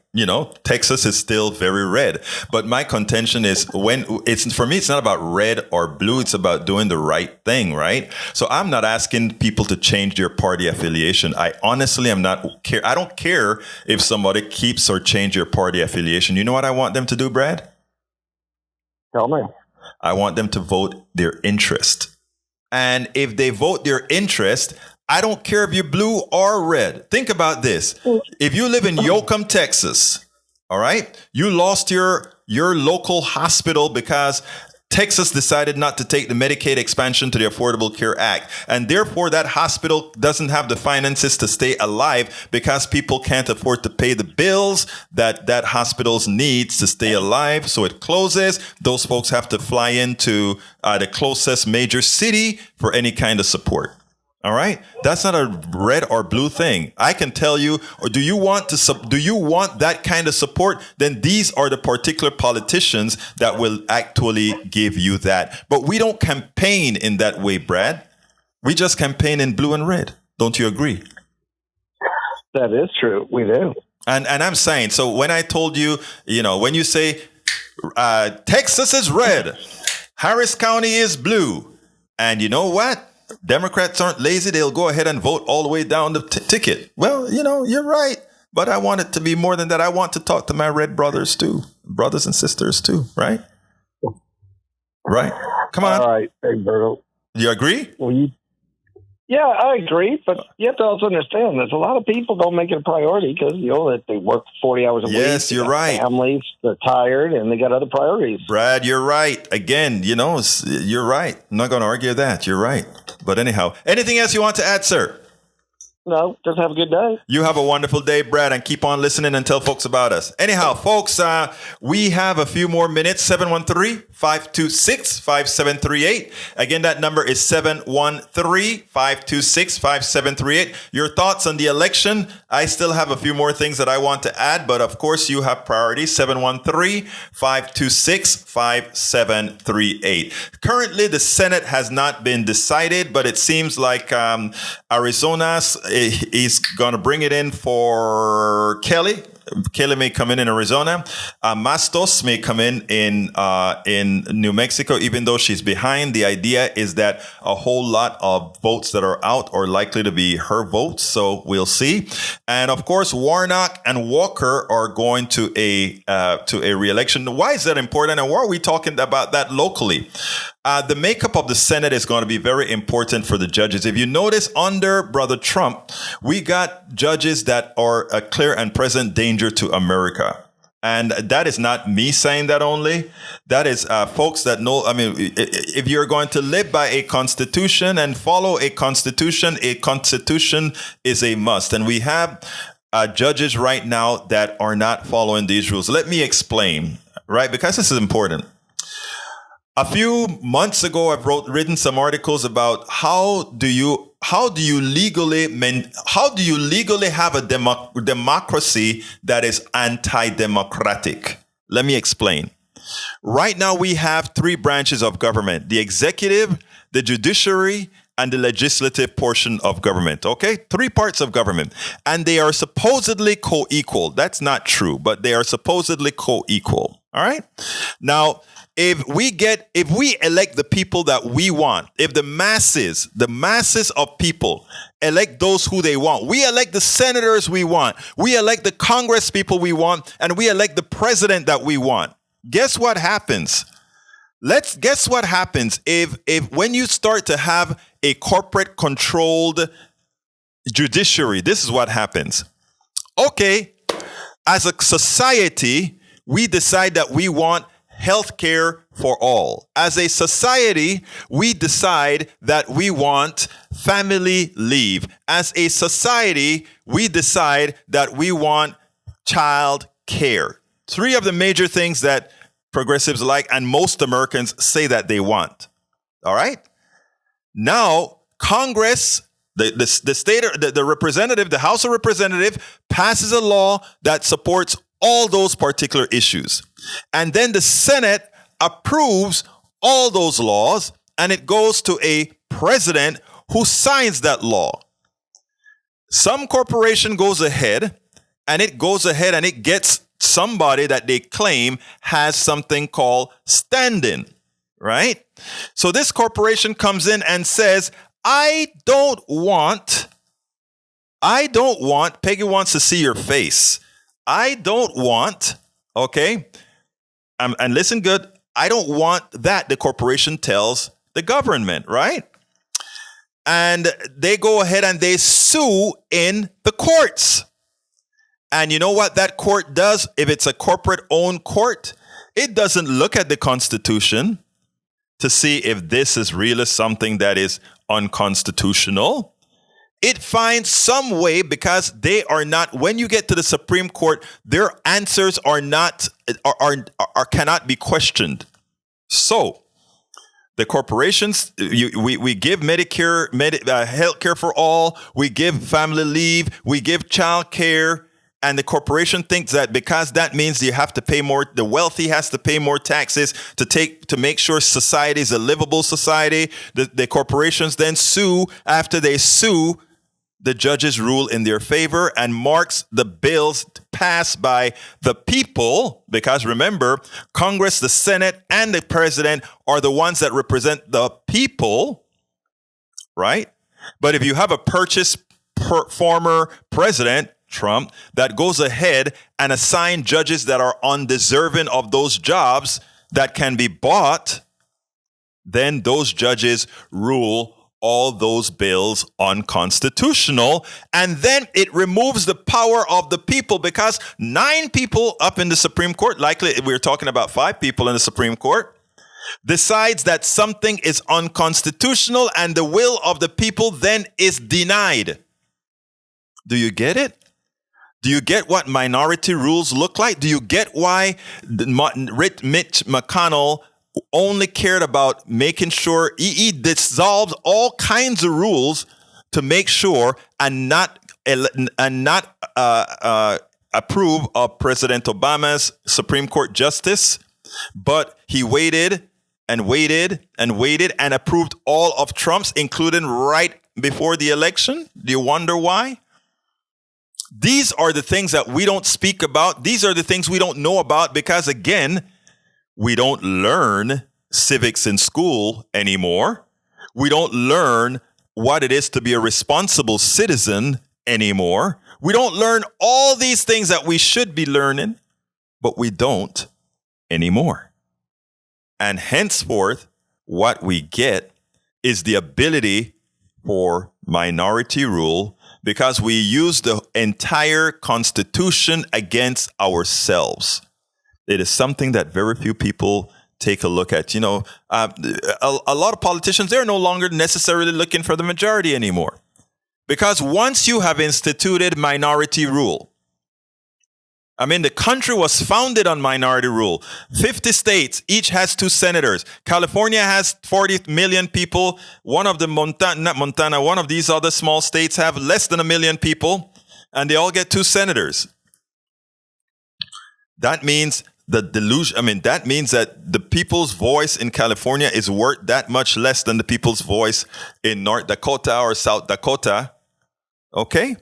Texas is still very red. But my contention is for me, it's not about red or blue. It's about doing the right thing, right? So I'm not asking people to change their party affiliation. I honestly am not care. I don't care if somebody keeps or change your party affiliation. You know what I want them to do, Brad? Tell me. I want them to vote their interest. And if they vote their interest, I don't care if you're blue or red. Think about this. If you live in Yoakum, Texas, all right, you lost your local hospital because Texas decided not to take the Medicaid expansion to the Affordable Care Act. And therefore, that hospital doesn't have the finances to stay alive because people can't afford to pay the bills that hospital needs to stay alive. So it closes. Those folks have to fly into the closest major city for any kind of support. All right. That's not a red or blue thing. I can tell you, or do you want that kind of support? Then these are the particular politicians that will actually give you that. But we don't campaign in that way, Brad. We just campaign in blue and red. Don't you agree? That is true. We do. And I'm saying, so when I told you, when you say Texas is red, Harris County is blue, and you know what? Democrats aren't lazy. They'll go ahead and vote all the way down the ticket. Well, you're right. But I want it to be more than that. I want to talk to my red brothers and sisters too, right? Right. Come on. All right, Big Berto. You agree? Well, yeah, I agree. But you have to also understand there's a lot of people don't make it a priority because, that they work 40 hours a week. Yes, you're right. Families, they're tired and they got other priorities. Brad, you're right. Again, you're right. I'm not going to argue that. You're right. But anyhow, anything else you want to add, sir? No, just have a good day. You have a wonderful day, Brad, and keep on listening and tell folks about us. Anyhow, folks, we have a few more minutes. 713-526-5738. Again, that number is 713-526-5738. Your thoughts on the election? I still have a few more things that I want to add, but of course, you have priority. 713-526-5738. Currently, the Senate has not been decided, but it seems like Arizona's he's going to bring it in for Kelly. Kelly may come in Arizona. Mastos may come in New Mexico, even though she's behind. The idea is that a whole lot of votes that are out are likely to be her votes. So we'll see. And of course, Warnock and Walker are going to a re-election. Why is that important? And why are we talking about that locally? The makeup of the Senate is going to be very important for the judges. If you notice, under Brother Trump, we got judges that are a clear and present danger to America. And that is not me saying that only. That is folks that know. I mean, if you're going to live by a constitution and follow a constitution is a must. And we have judges right now that are not following these rules. Let me explain, right? Because this is important. A few months ago, I've written some articles about how do you legally have a democracy that is anti-democratic. Let me explain. Right now, we have three branches of government: the executive, the judiciary, and the legislative portion of government. Okay, three parts of government, and they are supposedly co-equal. That's not true, but they are supposedly co-equal. All right. Now, if we elect the people that we want, if the masses of people elect those who they want, we elect the senators we want, we elect the Congress people we want, and we elect the president that we want. Guess what happens? Guess what happens if when you start to have a corporate controlled judiciary, this is what happens. Okay, as a society, we decide that we want health care for all. As a society, we decide that we want family leave. As a society, we decide that we want child care. Three of the major things that progressives like and most Americans say that they want. All right? Now, Congress, the state, the representative, the House of Representatives passes a law that supports all those particular issues. And then the Senate approves all those laws, and it goes to a president who signs that law. Some corporation goes ahead and it gets somebody that they claim has something called stand-in, right? So this corporation comes in and says, I don't want, Peggy wants to see your face. I don't want, okay? And listen good, I don't want that, the corporation tells the government, right? And they go ahead and they sue in the courts. And you know what that court does? If it's a corporate-owned court, it doesn't look at the Constitution to see if this is really something that is unconstitutional. It finds some way, because they are not, when you get to the Supreme Court, their answers are not, cannot be questioned. So, the corporations, we give Medicare, health care for all, we give family leave, we give child care, and the corporation thinks that because that means you have to pay more, the wealthy has to pay more taxes to make sure society is a livable society. The corporations then sue. After they sue, the judges rule in their favor and marks the bills passed by the people, because remember, Congress, the Senate, and the president are the ones that represent the people, right? But if you have a former president, Trump, that goes ahead and assign judges that are undeserving of those jobs that can be bought, then those judges rule all those bills unconstitutional. And then it removes the power of the people, because 9 people up in the Supreme Court, likely we're talking about 5 people in the Supreme Court, decides that something is unconstitutional, and the will of the people then is denied. Do you get it? Do you get what minority rules look like? Do you get why Mitch McConnell only cared about making sure he dissolved all kinds of rules to make sure and not approve of President Obama's Supreme Court justice, but he waited and waited and waited and approved all of Trump's, including right before the election? Do you wonder why? These are the things that we don't speak about. These are the things we don't know about because, again, we don't learn civics in school anymore. We don't learn what it is to be a responsible citizen anymore. We don't learn all these things that we should be learning, but we don't anymore. And henceforth, what we get is the ability for minority rule, because we use the entire Constitution against ourselves. It is something that very few people take a look at. You know, a lot of politicians, they're no longer necessarily looking for the majority anymore. Because once you have instituted minority rule, I mean, the country was founded on minority rule. 50 states, each has 2 senators. California has 40 million people. One of the one of these other small states have less than 1 million people, and they all get 2 senators. That means that means that the people's voice in California is worth that much less than the people's voice in North Dakota or South Dakota. Okay?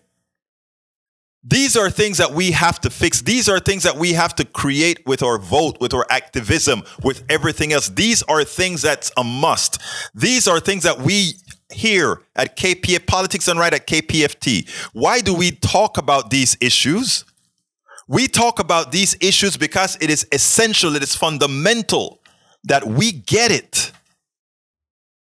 These are things that we have to fix. These are things that we have to create with our vote, with our activism, with everything else. These are things that's a must. These are things that we here at Politics Done Right at KPFT. Why do we talk about these issues? We talk about these issues because it is essential, it is fundamental that we get it.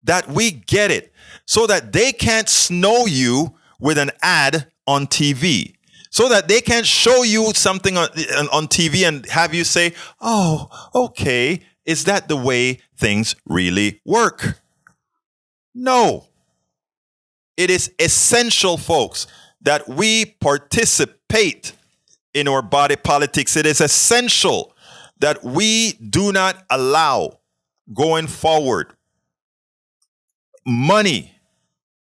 That we get it. So that they can't snow you with an ad on TV. So that they can't show you something on TV and have you say, oh, okay, Is that the way things really work? No. It is essential, folks, that we participate in our body politics. It is essential that we do not allow, going forward, money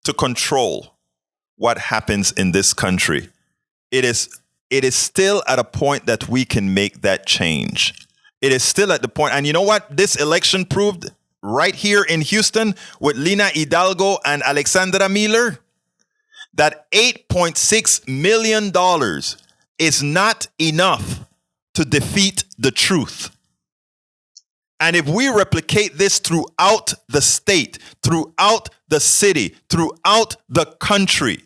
to control what happens in this country. It is still at a point that we can make that change. It is still at the point, and you know what this election proved right here in Houston with Lina Hidalgo and Alexandra Miller? That $8.6 million is not enough to defeat the truth. And if we replicate this throughout the state, throughout the city, throughout the country,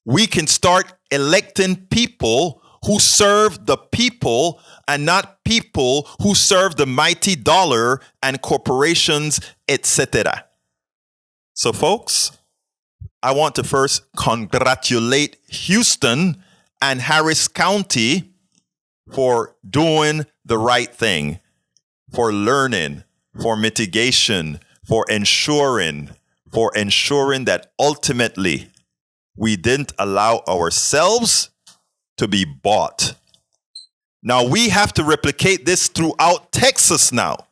we can start electing people who serve the people and not people who serve the mighty dollar and corporations, etc. So, folks, I want to first congratulate Houston and Harris County for doing the right thing, for learning, for mitigation, for ensuring that ultimately we didn't allow ourselves to be bought. Now we have to replicate this throughout Texas now,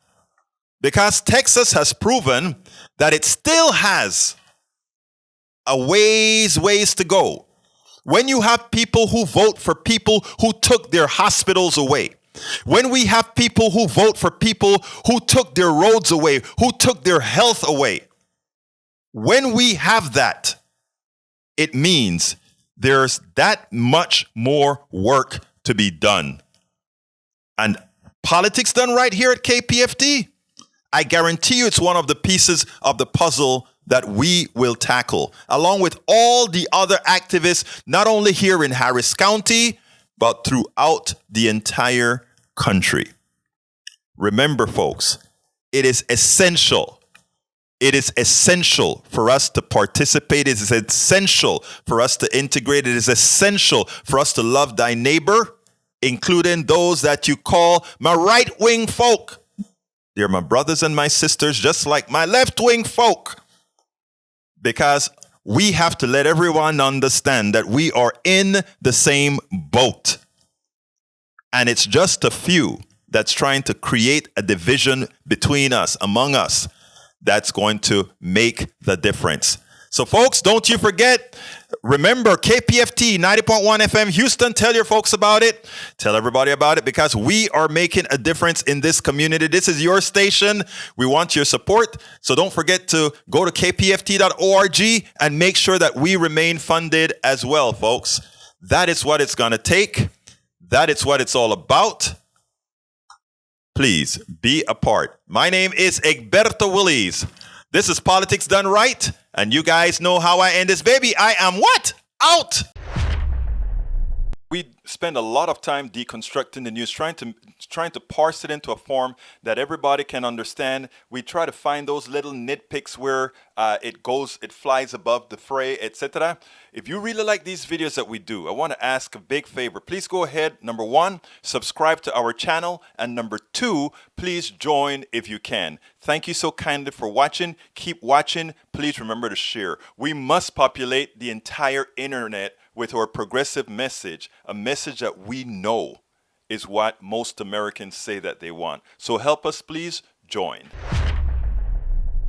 because Texas has proven that it still has a ways to go. When you have people who vote for people who took their hospitals away, when we have people who vote for people who took their roads away, who took their health away, when we have that, it means there's that much more work to be done. And politics done right here at KPFT, I guarantee you it's one of the pieces of the puzzle that we will tackle, along with all the other activists, not only here in Harris County, but throughout the entire country. Remember, folks, it is essential. It is essential for us to participate. It is essential for us to integrate. It is essential for us to love thy neighbor, including those that you call my right-wing folk. They're my brothers and my sisters, just like my left-wing folk. Because we have to let everyone understand that we are in the same boat. And it's just a few that's trying to create a division between us, among us, that's going to make the difference. So, folks, don't you forget, remember KPFT 90.1 FM Houston. Tell your folks about it. Tell everybody about it, because we are making a difference in this community. This is your station. We want your support. So don't forget to go to kpft.org and make sure that we remain funded as well, folks. That is what it's going to take. That is what it's all about. Please be a part. My name is Egberto Willies. This is Politics Done Right. And you guys know how I end this baby. I am what? Out! We spend a lot of time deconstructing the news, trying to parse it into a form that everybody can understand. We try to find those little nitpicks where it flies above the fray, etc. If you really like these videos that we do, I want to ask a big favor. Please go ahead. Number 1, subscribe to our channel. And number 2, please join if you can. Thank you so kindly for watching. Keep watching. Please remember to share. We must populate the entire internet with our progressive message, a message that we know is what most Americans say that they want. So help us, please join.